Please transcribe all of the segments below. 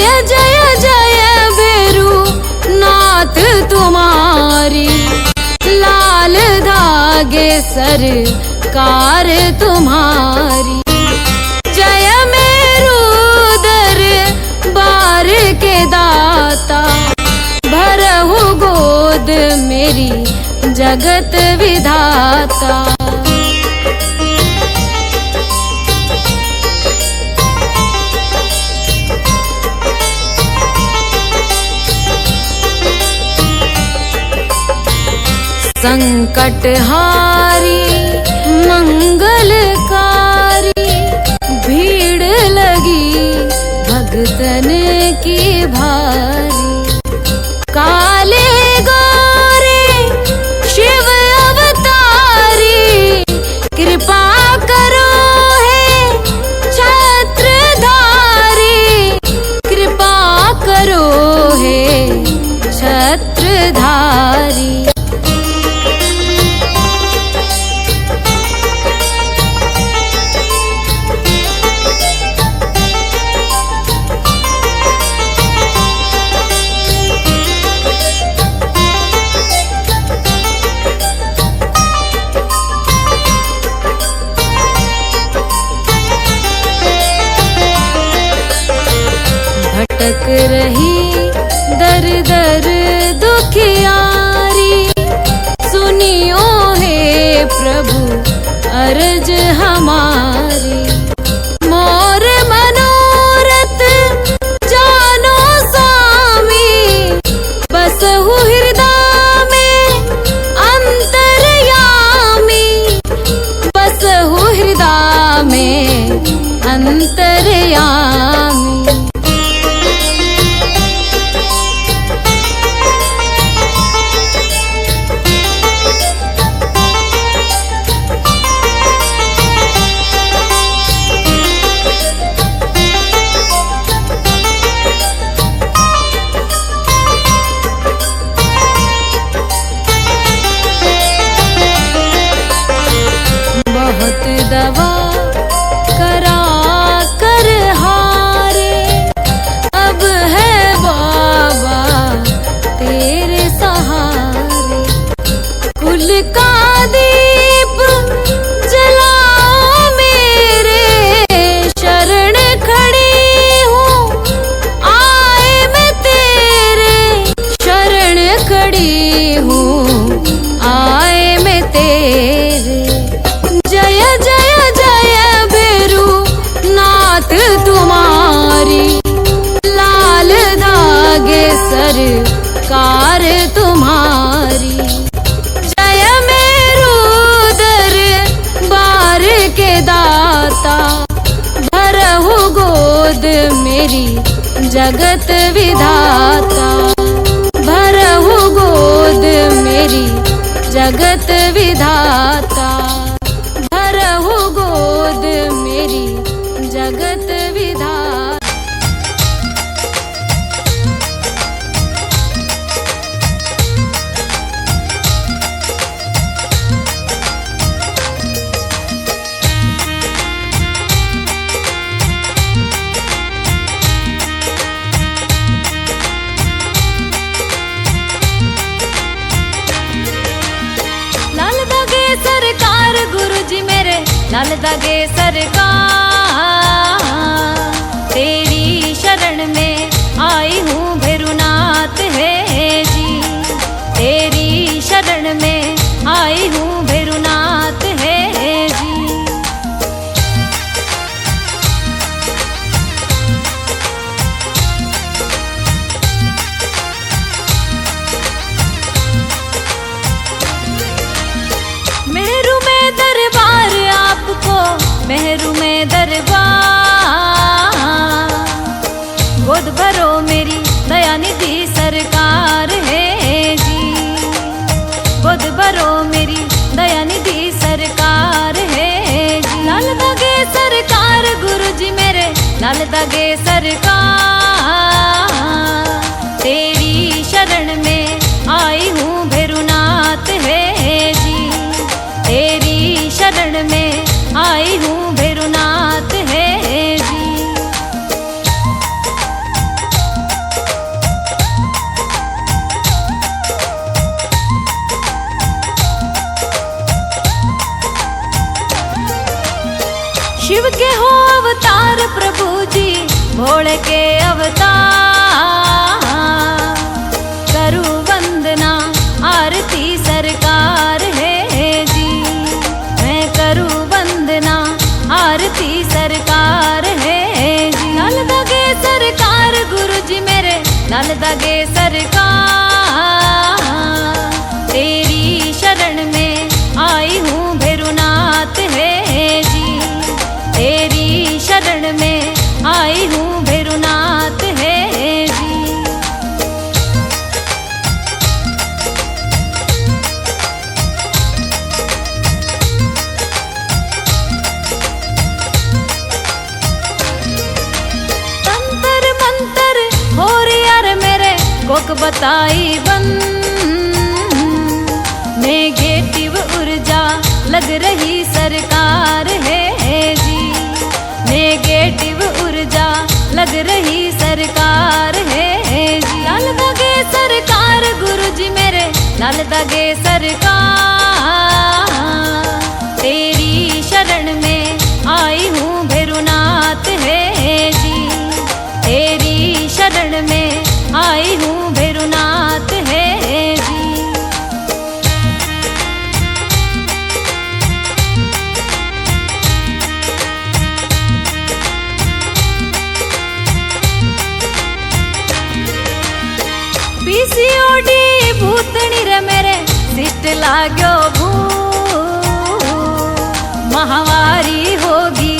जय जय जय भैरू नाथ तुम्हारी, लाल धागे सरकार तुम्हारी। जय मेरू दरबार के दाता, भरहु गोद मेरी जगत विधाता। संकटहारी मंगलकारी, भीड़ लगी भगतन की भारी। काले गोरे शिव अवतारी, कृपा करो हे छत्रधारी, कृपा करो हे छत्रधारी। भटक रही दर दर दुखियारी, सुनियो हे प्रभु अर्ज हमारी। मोर मनोरथ जानो स्वामी, बसहु हृदय में अंतर्यामी, बसहु हृदय में अंतर्यामी। बहुत दवा करा कर हारे, अब है बाबा तेरे सहारे। कुल का दीप जलाओ मेरे, शरण खड़ी हूँ आए मैं तेरे, शरण खड़ी हूँ आए मैं तेरे। जय जय जय भैरू नाथ तुम्हारी, लाल धागे सरकार तुम्हारी। जय मेरू दरबार के दाता, भरहु गोद मेरी जगत विधाता, भरहु गोद मेरी जगत विधाता, भरहु गोद मेरी जगत विधाता। लाल धागे सरकार गुरुजी मेरे, लाल धागे सरकार, तेरी शरण में आई हूँ भैरूनाथ है जी, तेरी शरण में आई हूँ भैरूनाथ है जी। मेरू में दरबार आपको, मेहरू में दरबार, गोद भरो मेरी दयानिधि सरकार है जी, गोद भरो मेरी दयानिधि सरकार है जी। लाल धागे सरकार गुरुजी मेरे, लाल धागे सरकार, तेरी शरण में आई हूँ भैरूनाथ है जी, तेरी शरण में आई हूँ भैरूनाथ है जी। भोले के अवतार। करूँ वंदना आरती सरकार है जी, मैं करूँ वंदना आरती सरकार है जी। लाल दगे सरकार गुरु जी मेरे, लाल दगे सरकार। तेरी शरण में आई हूँ भैरुनाथ है जी, तेरी शरण में आई हूँ भैरुनाथ है जी। तंत्र मंत्र हो यार मेरे कोक बताई बंद, नेगेटिव ऊर्जा लग रही सरकार है जी, नेगेटिव ऊर्जा लग रही सरकार है जी। लाल दगे सरकार गुरु जी मेरे, लाल दगे सरकार। तेरी शरण में आई हूँ भैरुनाथ है जी, तेरी शरण में आई हूँ भैरुनाथ है जी। पीसीओडी भूतनी रे मेरे सिस्ट लाग्यो भू, महावारी होगी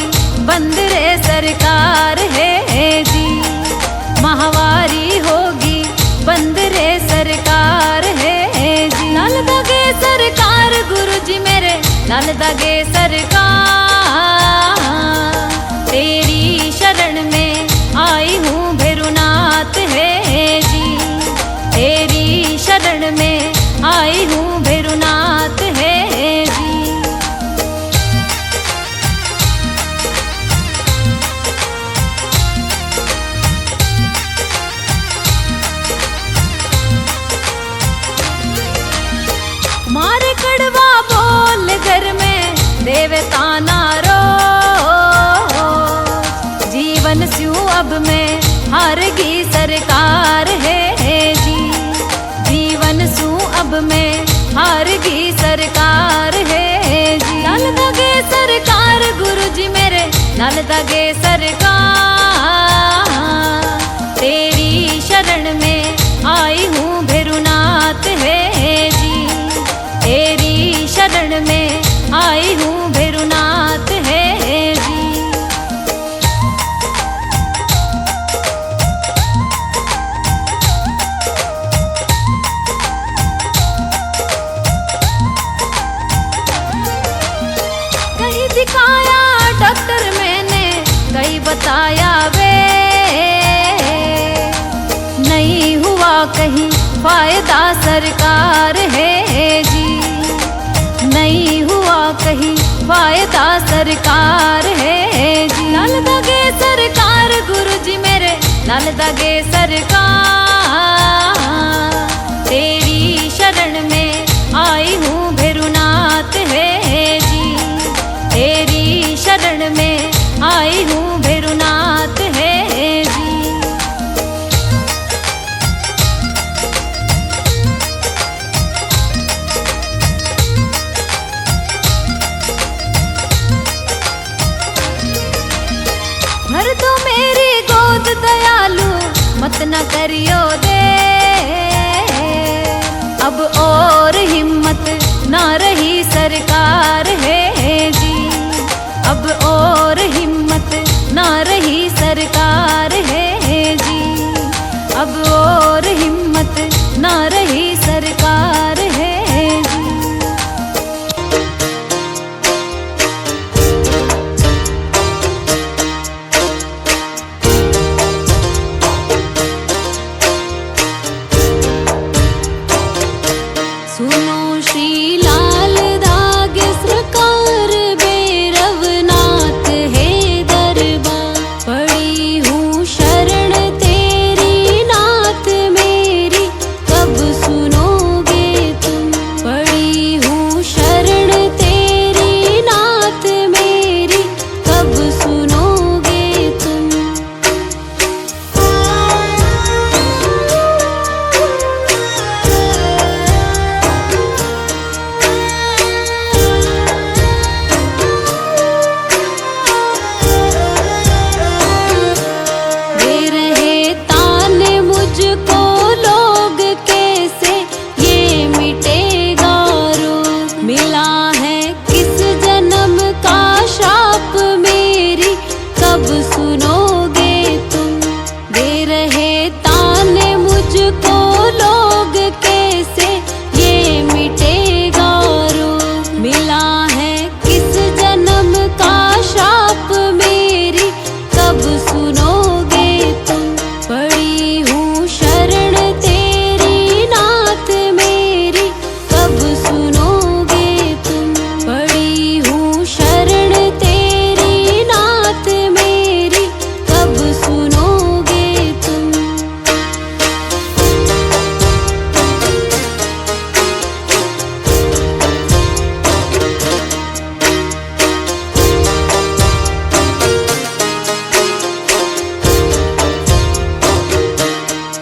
बंद रे सरकार है जी, महावारी होगी बंद रे सरकार है जी। लाल दगे सरकार गुरु जी मेरे, लाल दगे सरकार। तेरी शरण में आई हूँ भैरुनाथ है जी, तेरी शरण में आई हूँ भैरुनाथ है जी। मारे कड़वा बोल घर में देवता नारो, जीवन स्यू अब में हारगी सरकार है जी, जीवन सू अब में हारगी सरकार है जी। लाल दगे सरकार गुरु जी मेरे, लाल दगे सरकार। तेरी शरण में आई हूँ भैरुनाथ है जी, तेरी शरण में आई हूँ भैरुनाथ है जी। कहीं दिखाया डॉक्टर मैंने, कहीं बताया वे, नहीं हुआ कहीं फायदा सरकार है जी, नहीं हुआ कहीं फायदा सरकार है जी। लाल दगे सरकार गुरु जी मेरे, लाल दगे सरकार। तेरी शरण में आई हूँ भैरुनाथ है जी, तेरी शरण में आई हूँ भैरुनाथ है जी। भर दो मेरी गोद दयालु मत न करियो दे, अब और हिम्मत ना रही सरकार है जी, अब और हिम्मत ना रही सरकार है जी, अब और हिम्मत ना रही सरकार है जी।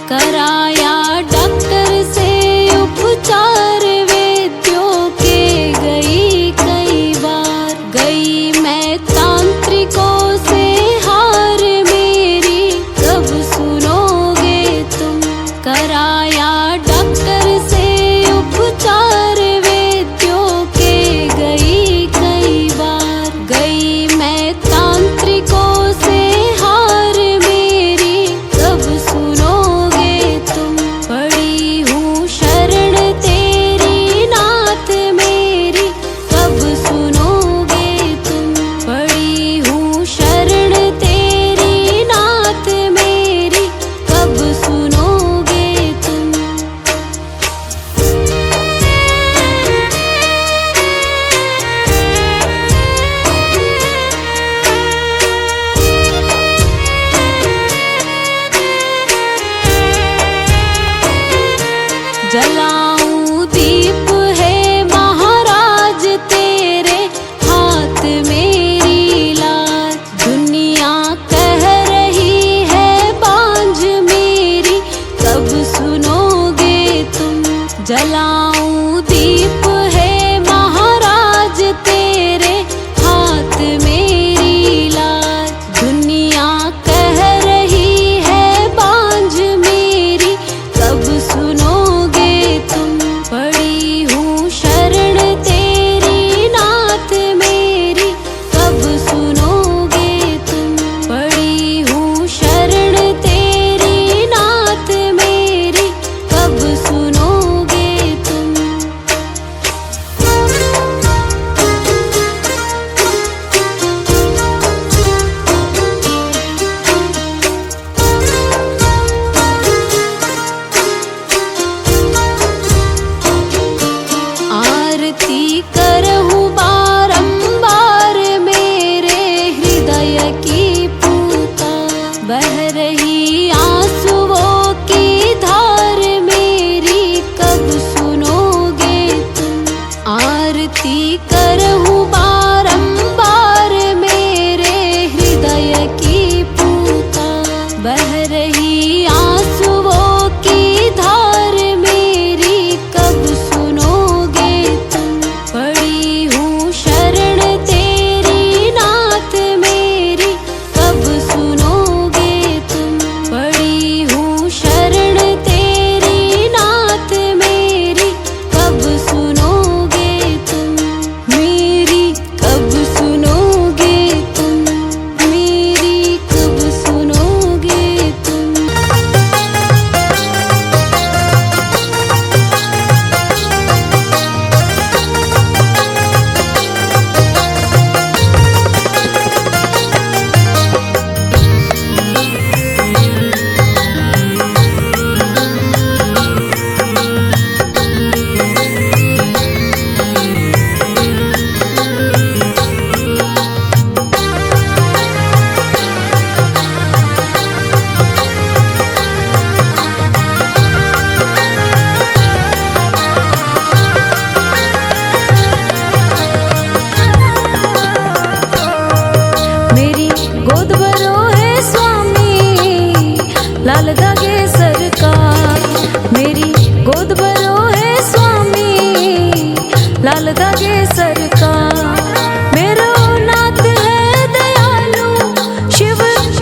कराया डॉक्टर से उपचार वैद्यों के गई कई बार, गई मैं तांत्रिकों से हार मेरी कब सुनोगे तुम। कराया डॉक्टर से उपचार वैद्यों के गई कई बार, गई मैं तांत्रिकों से हार मेरी कब सुनोगे तुम। पड़ी हूँ शरण तेरी नाथ मेरी कब सुनोगे तुम। पड़ी हूँ शरण तेरी नाथ मेरी कब सुनोगे तुम। जलाऊं दीप है महाराज तेरे हाथ मेरी लाज, दुनिया कह रही है बांझ मेरी कब सुनोगे तुम। जलाऊं दीप है महाराज तेरे हाथ मेरी लाज, दुनिया कह रही है बांझ मेरी कब सुनोगे तुम। पड़ी हूँ शरण तेरी नाथ मेरी कब सुनोगे तुम। पड़ी हूँ शरण तेरी नाथ मेरी कब सुनोगे तुम। आरती करहूँ बारंबार मेरे हृदय की पुकार, बह रही आंसुओं की धार मेरी कब सुनोगे तुम। आरती करहूँ बारंबार मेरे हृदय की पुकार, बह रही आंसुओं की धार मेरी कब सुनोगे तुम। पड़ी हूँ शरण तेरी नाथ मेरी कब सुनोगे तुम। पड़ी हूँ शरण तेरी नाथ मेरी कब सुनोगे तुम। मेरी कब सुनोगे तुम। मेरी कब सुनोगे तुम। मेरी गोद भरो है स्वामी लाल धागे सरकार। मेरी गोद भरो है स्वामी लाल धागे सरकार। मेरो नाथ है दयालु शिव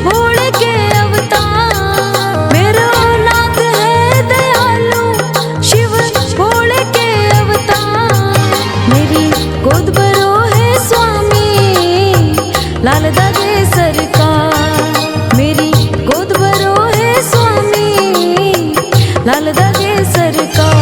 भोले के अवतार। मेरो नाथ है दयालु शिव भोले के अवतार। मेरी गोद भरो है स्वामी लाल धागे सरकार। मेरी गोद भरो है स्वामी लाल धागे सरकार।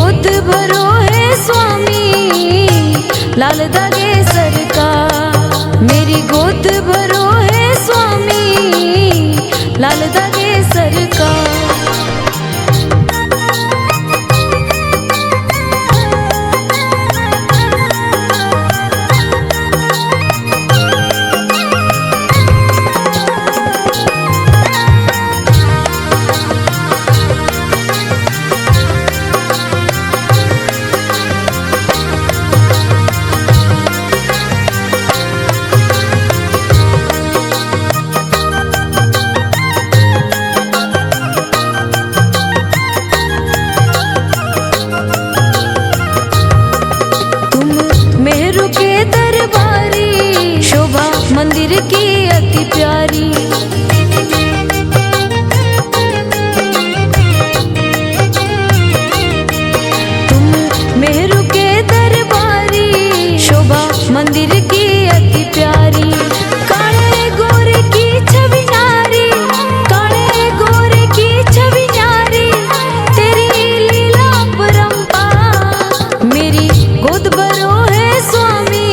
गोद भरो है स्वामी, लाल दागे सरकार। मेरी गोद भरो है स्वामी, लाल दागे सरकार। मंदिर की अति प्यारी, तुम मेहरू के दरबारी, शोभा मंदिर की अति प्यारी। काले गोरे की छवि न्यारी, काले गोरे की छवि न्यारी, तेरी लीला परंपार। मेरी गोद भरो है स्वामी,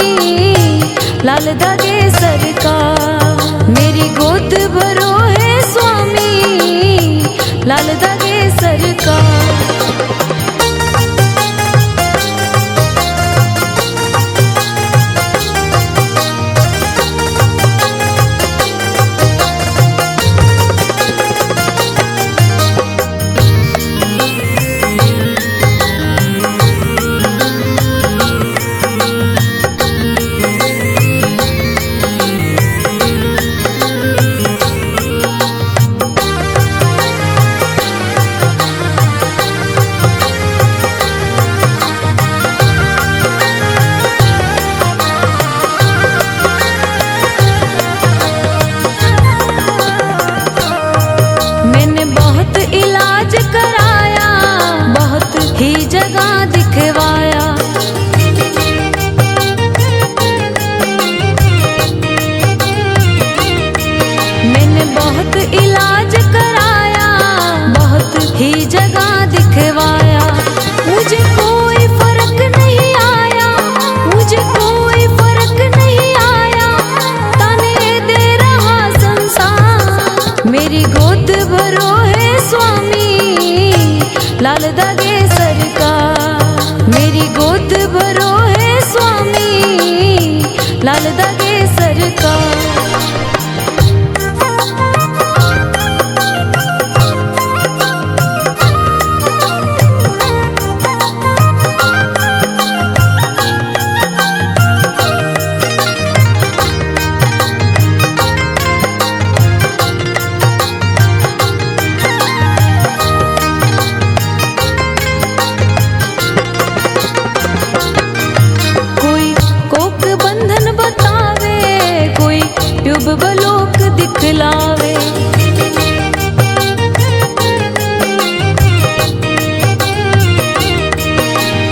लाल दागे सरकार। मेरी गोद भरो है स्वामी, लाल दागे सरकार। इलाज कराया, बहुत ही जगह दिखवाया, मैंने बहुत इलाज कराया, बहुत ही जगह दिखवाया। मुझे कोई फर्क नहीं आया, मुझे कोई फर्क नहीं आया, ताने दे रहा संसार। मेरी गोद भरो है स्वामी, लाल दागे सरकार। मेरी गोद भरो है स्वामी, लाल दागे सरकार। बलोक दिखलावे,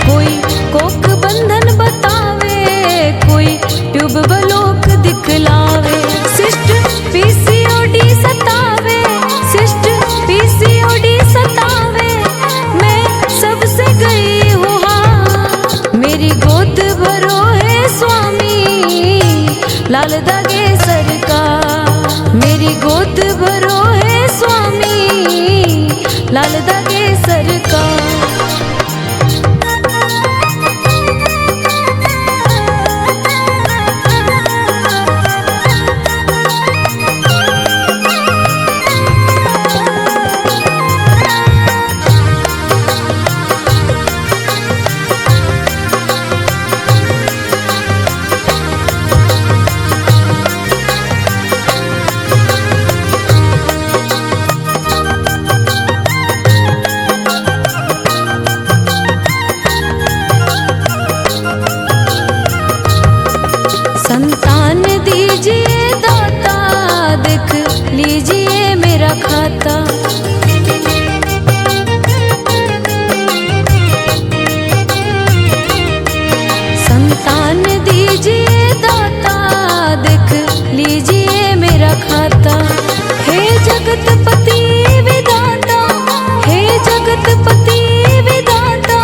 कोई कोक बंधन बतावे, कोई ट्यूब बलोक दिखलावे। सिस्ट पीसीओडी सतावे, सिस्ट पीसीओडी सतावे, मैं सबसे गई हूँ हाँ। मेरी गोद भरो है स्वामी, लाल दागे सरकार। मेरी गोद भरो है स्वामी, लाल दागे सरकार। खाता। संतान दीजिए दाता, देख लीजिए मेरा खाता। हे जगतपति विधाता, हे जगतपति विधाता,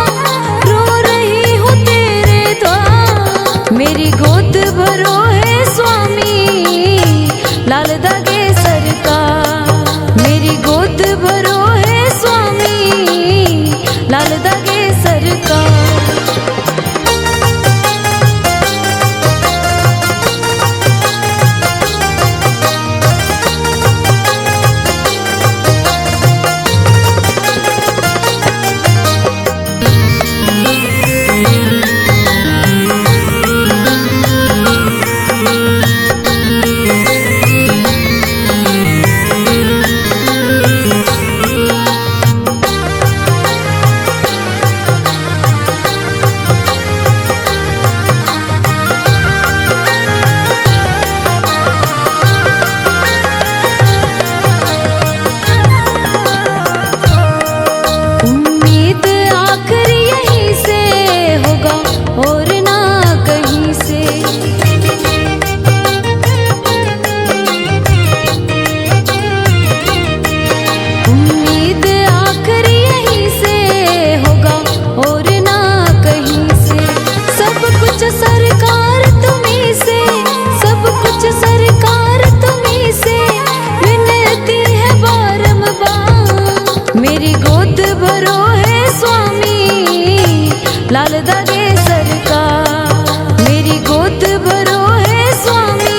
लाल दागे सरकार। मेरी गोद भरो है स्वामी,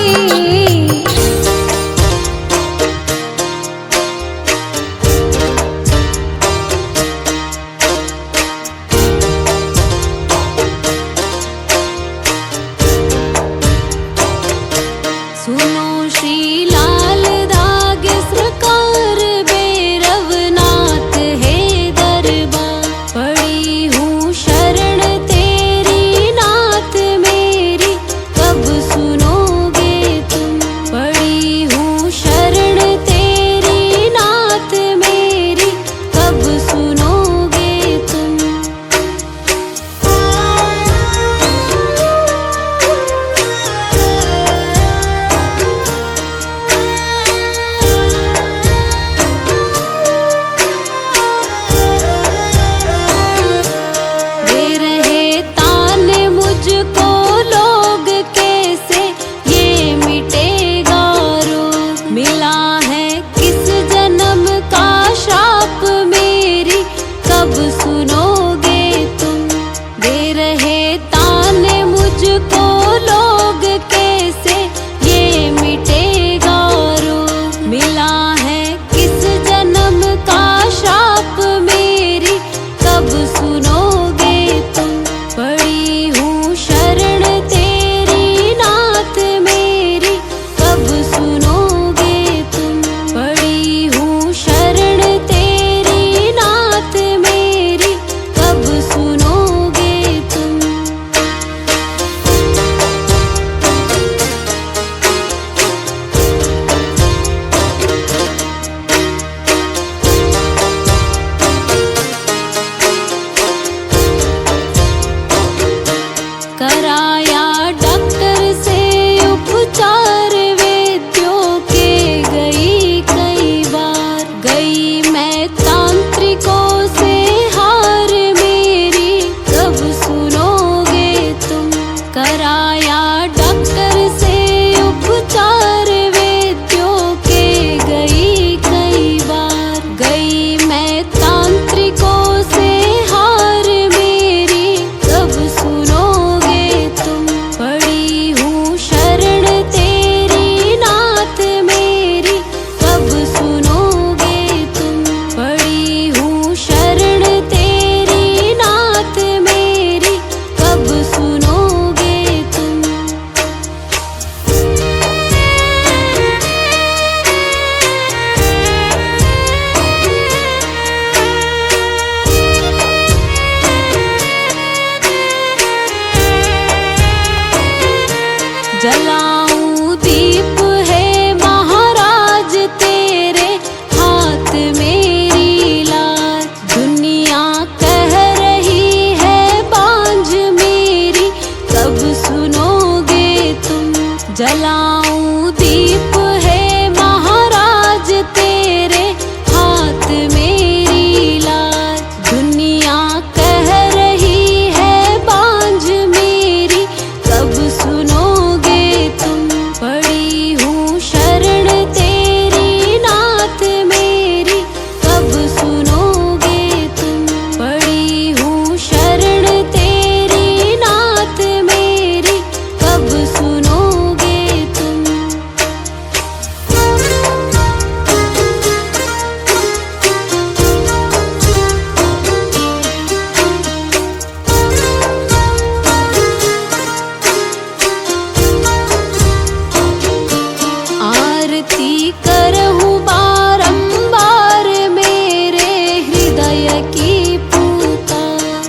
सुनो श्री लाल दागे सरकार, भैरवनाथ है दरबार। पड़ी हूँ शरण तेरी नाथ मेरी, कब सुनोगे तुम। पड़ी हूँ शरण तेरी नाथ मेरी, कब सुनोगे तुम। दे रहे तान मुझको लोग कैसे, ये मिटेगा रोग। मिला है किस जन्म का श्राप मेरी, कब सुनोगे तुम। दे रहे तान मुझको लोग कैसे, ये मिटेगा रोग। मिला है किस जन्म का श्राप मेरी, कब सुनोगे तुम। पड़ी हूँ शरण तेरी नाथ मेरी, कब सुनोगे तुम। पड़ी हूँ शरण तेरी नाथ मेरी, कब सुनोगे तुम। कराया डॉक्टर से उपचार, वैद्यों के गई कई बार। गई मैं तांत्रिकों से हार मेरी, कब सुनोगे तुम। कराया डॉक्टर से उपचार, वैद्यों के गई कई बार। गई मैं तांत्रिकों से हार मेरी, कब सुनोगे तुम। पड़ी हूँ शरण तेरी नाथ मेरी, कब सुनोगे तुम। पड़ी हूँ शरण तेरी नाथ मेरी, कब सुनोगे तुम। जलाऊं दीप है महाराज तेरे हाथ मेरी लाज। दुनिया कह रही है बांझ मेरी, कब सुनोगे तुम। जलाऊं दीप है महाराज तेरे हाथ मेरी लाज। दुनिया कह रही है बांझ मेरी, कब सुनोगे तुम। पड़ी हूँ शरण तेरी नाथ मेरी, कब सुनोगे तुम। पड़ी हूँ शरण तेरी नाथ मेरी, कब सुनोगे तुम। आरती करहूँ बारंबार मेरे हृदय की पूता।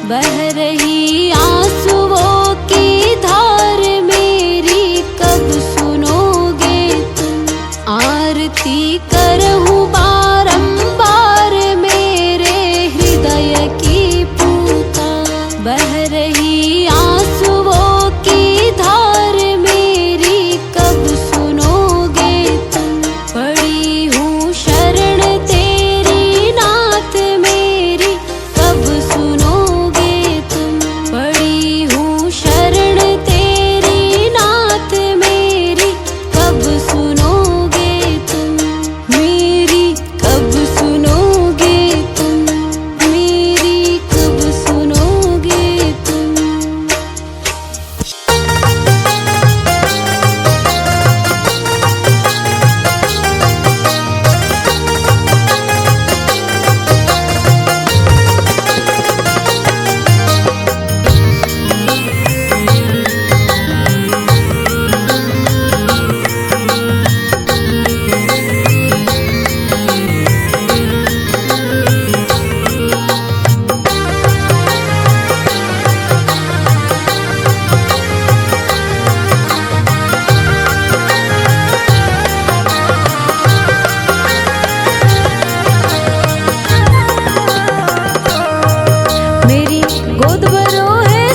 बह रही आंसुओं की धार मेरी, कब सुनोगे तुम। आरती करहूँ बारंबार मेरे हृदय की पूता। बह रही आंसुओं की धार मेरी, कब सुनोगे तुम। पड़ी हूँ शरण तेरी नाथ मेरी, कब सुनोगे तुम। पड़ी हूँ शरण तेरी नाथ मेरी, कब सुनोगे तुम। मेरी कब सुनोगे तुम। मेरी कब सुनोगे तुम।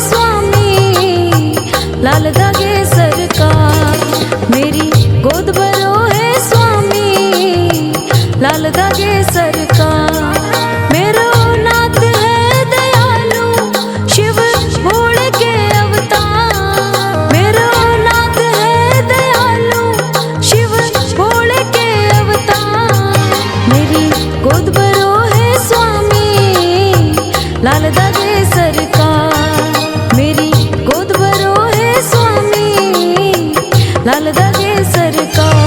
स्वामी, लाल धागे सरकार। मेरी गोद भरो है स्वामी, लाल धागे सरकार। मेरो नाथ है दयालु, शिव भोले के अवतार। मेरो नाथ है दयालु, शिव भोले के अवतार। मेरी गोद भरो है स्वामी, लाल धागे सरकार। मेरी गोद भरो है स्वामी, लाल धागे सरकार।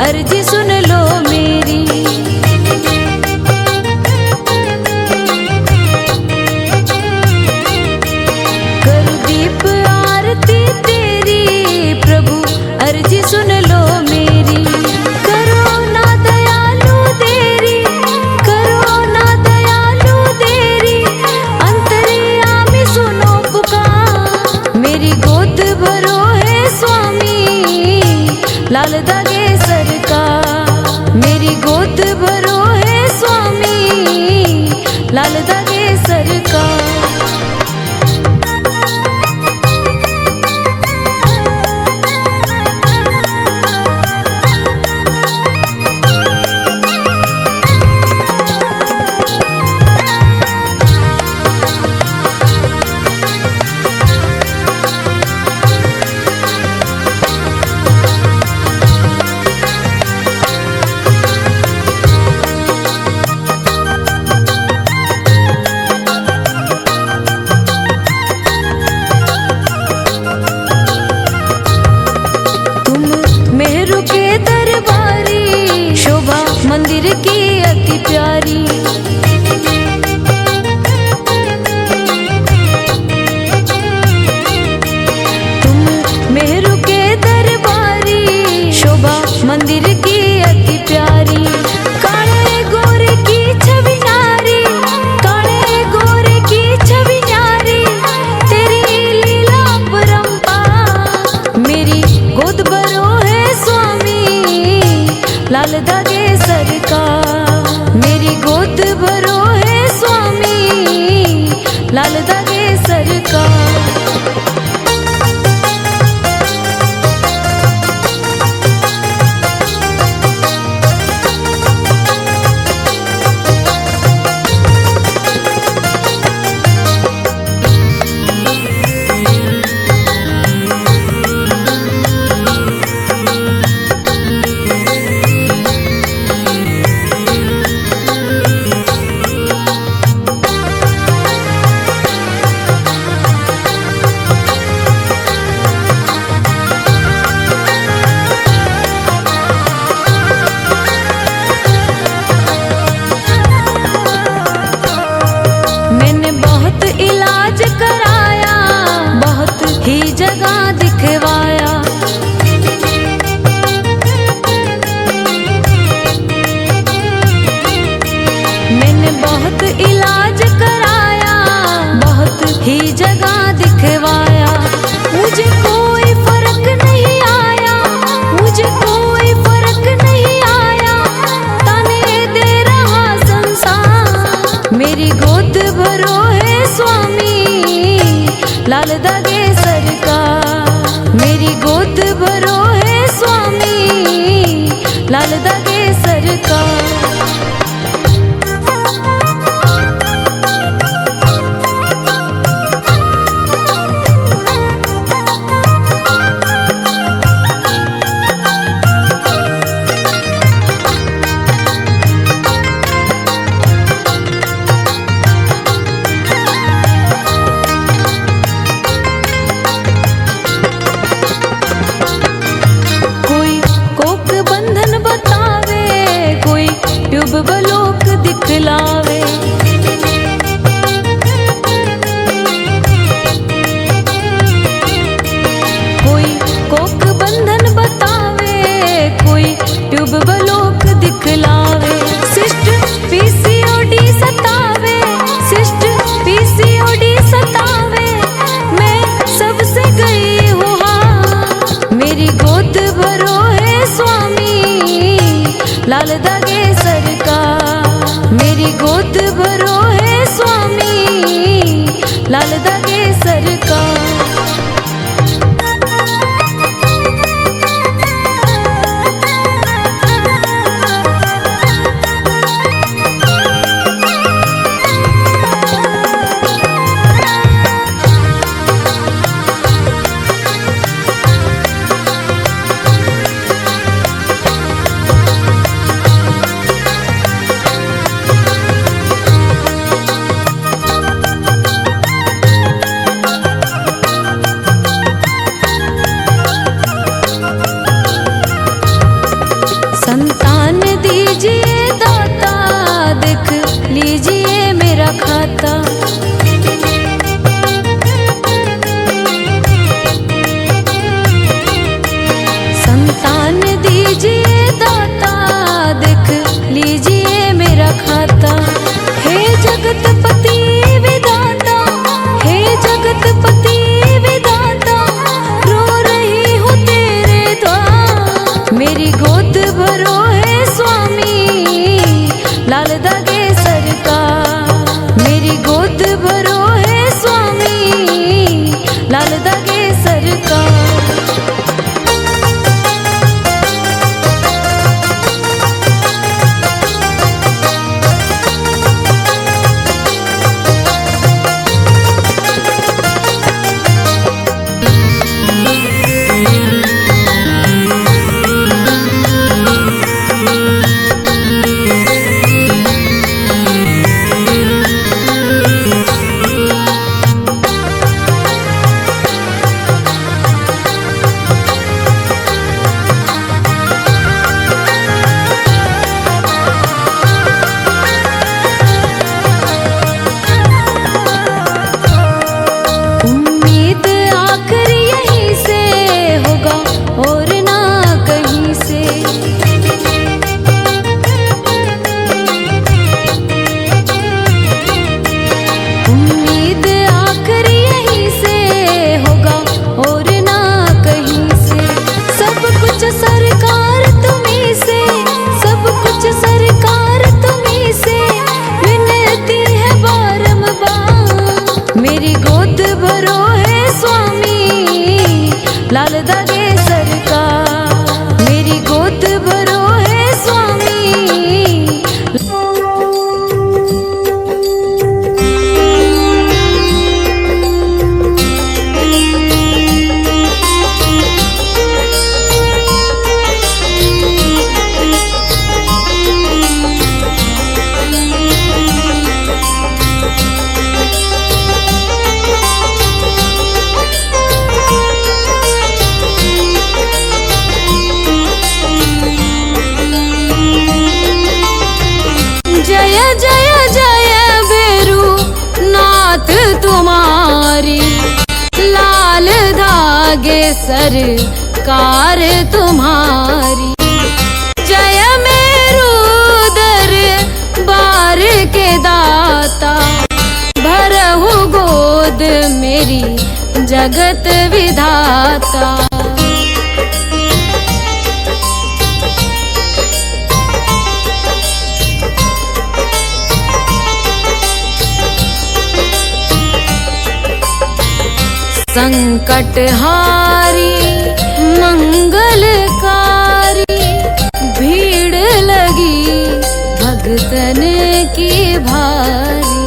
अर्जी सुन लो मेरी, करूं दीप आरती तेरी प्रभु, अर्जी सुन लो मेरी। करो ना दयालु देरी, करो ना दयालु देरी, अंतर्यामी सुनो पुकार। मेरी गोद भरो है स्वामी, लाल धागे सरकार। मेरी गोद भरो है स्वामी, लाल धागे सरकार। मेहरू के दरबारी, शोभा मंदिर की अति प्यारी। तुम मेहरू के दरबारी, शोभा मंदिर की अति प्यारी। काले गोरे की छवि नारी, काले गोरे की छवि नारी, तेरी लीला परंपार। मेरी गोद भरो लाल धागे सरकार। मेरी गोद भरो है स्वामी, लाल धागे सरकार। इलाज कराया, बहुत ही जगह दिखवाया। मैंने बहुत इलाज कराया, बहुत ही जगह दिखवाया। मुझे कोई फर्क नहीं आया, मुझे कोई फर्क नहीं आया, ताने दे रहा संसार। मेरी गोद भरो है स्वामी, लाल धागे सरकार। मेरी गोद भरो है स्वामी, लाल धागे सरकार। कोई कोक बंधन बतावे, कोई ट्यूबवेल लाल दागे सरकार। मेरी गोद भरो है स्वामी, लाल दागे सरकार। संतान दीजिए दाता, देख लीजिए मेरा खाता। संतान दीजिए दाता, देख लीजिए मेरा खाता। हे जगतपति विधाता, हे जगतपति विधाता, रो रही हूँ तेरे द्वार। मेरी गोद भरो है स्वामी, लाल दागे सरकार। मेरी गोद भरो है स्वामी, लाल दागे सरकार। मेरी गोद भरो है स्वामी, लाल दागे सरकार। मेरी गोद भरो है स्वामी। तुम्हारी लाल धागे सरकार तुम्हारी। जय मेरू दरबार के दाता, भरहु गोद मेरी जगत विधाता। संकटहारी मंगलकारी, भीड़ लगी भगतन की भारी।